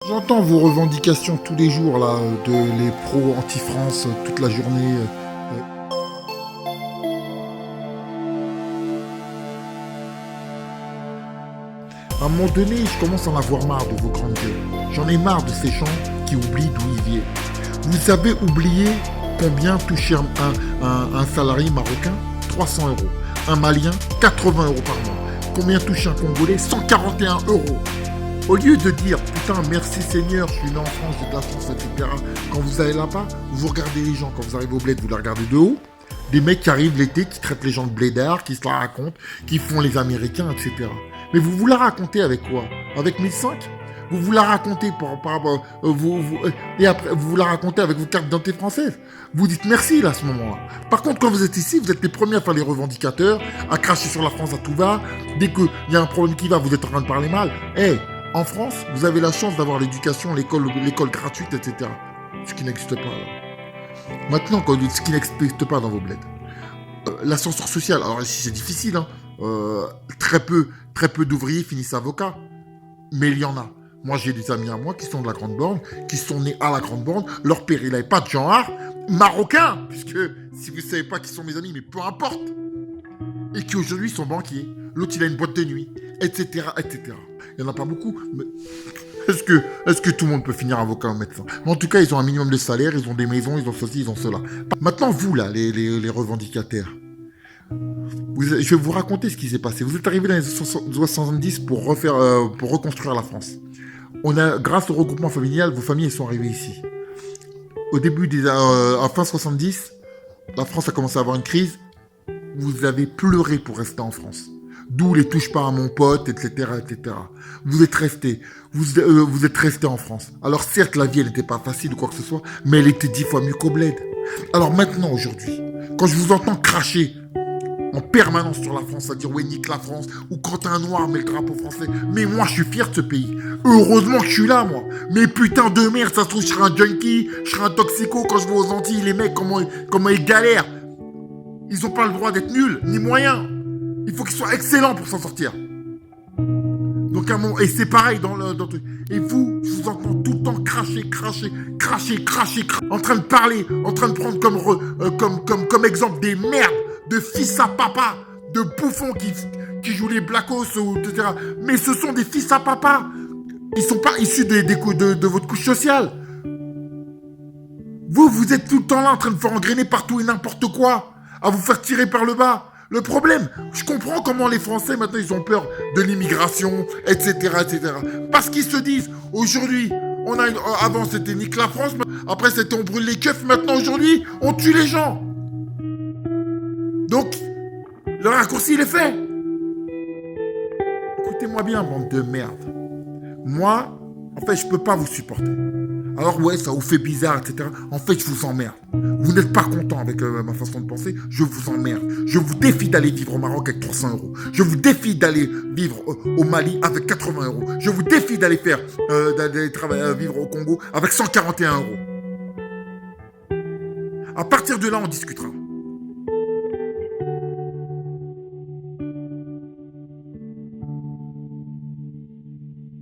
J'entends vos revendications tous les jours, là, de les pros anti-France, toute la journée. À un moment donné, je commence à en avoir marre de vos grandes gueules. J'en ai marre de ces gens qui oublient d'où ils viennent. Vous avez oublié combien touchait un salarié marocain? 300 euros. Un Malien, 80 euros par mois. Combien touche un Congolais? 141 euros. Au lieu de dire putain merci Seigneur, je suis né en France, j'ai de la chance, etc. Quand vous allez là-bas, vous regardez les gens, quand vous arrivez au bled, vous les regardez de haut. Des mecs qui arrivent l'été, qui traitent les gens de blédards, qui se la racontent, qui font les Américains, etc. Mais vous la racontez avec quoi? Avec 1005? Vous la racontez et après vous la racontez avec vos cartes d'identité françaises. Vous dites merci là à ce moment-là. Par contre, quand vous êtes ici, vous êtes les premiers à faire les revendicateurs, à cracher sur la France à tout va. Dès qu'il y a un problème qui va, vous êtes en train de parler mal. En France, vous avez la chance d'avoir l'éducation, l'école gratuite, etc. Ce qui n'existe pas là. Maintenant, ce qui n'existe pas dans vos bleds. L'ascenseur social, alors ici c'est difficile, hein. Très peu d'ouvriers finissent avocats. Mais il y en a. Moi, j'ai des amis à moi qui sont de la Grande Borne, qui sont nés à la Grande Borne. Leur père, il n'avait pas de genre marocain, puisque si vous ne savez pas qui sont mes amis, mais peu importe. Et qui aujourd'hui sont banquiers. L'autre, il a une boîte de nuit, etc., etc. Il n'y en a pas beaucoup, mais est-ce que tout le monde peut finir avocat ou médecin? Mais en tout cas, ils ont un minimum de salaire, ils ont des maisons, ils ont ceci, ils ont cela. Maintenant, vous, là, les revendicataires, je vais vous raconter ce qui s'est passé. Vous êtes arrivés dans les 70 pour reconstruire la France. Grâce au regroupement familial, vos familles sont arrivées ici. Au début en fin 70, la France a commencé à avoir une crise. Vous avez pleuré pour rester en France. D'où les touche pas à mon pote, etc., etc. Vous êtes restés. Vous êtes restés en France. Alors certes, la vie, elle n'était pas facile ou quoi que ce soit, mais elle était 10 fois mieux qu'au bled. Alors maintenant, aujourd'hui, quand je vous entends cracher en permanence sur la France, à dire ouais nique la France, ou quand un noir met le drapeau français, mais moi je suis fier de ce pays. Heureusement que je suis là, moi. Mais putain de merde, ça se trouve je serai un junkie, je serai un toxico quand je vais aux Antilles, les mecs comment ils galèrent. Ils ont pas le droit d'être nuls, ni moyens. Il faut qu'ils soient excellents pour s'en sortir. Donc à un moment, et c'est pareil dans le truc. Et vous, je vous entends tout le temps cracher, en train de parler, en train de prendre comme exemple des merdes de fils à papa, de bouffons qui jouent les blackos, etc. Mais ce sont des fils à papa. Ils sont pas issus de votre couche sociale. Vous êtes tout le temps là en train de faire engrainer partout et n'importe quoi, à vous faire tirer par le bas. Le problème, je comprends comment les Français maintenant ils ont peur de l'immigration, etc., etc. Parce qu'ils se disent, aujourd'hui, avant c'était nique la France, après c'était on brûle les keufs, maintenant aujourd'hui on tue les gens. Donc, le raccourci il est fait. Écoutez-moi bien, bande de merde. Moi, en fait, je peux pas vous supporter. Alors ouais, ça vous fait bizarre, etc. En fait, je vous emmerde. Vous n'êtes pas content avec ma façon de penser, je vous emmerde. Je vous défie d'aller vivre au Maroc avec 300 euros. Je vous défie d'aller vivre au Mali avec 80 euros. Je vous défie d'aller vivre au Congo avec 141 euros. À partir de là, on discutera.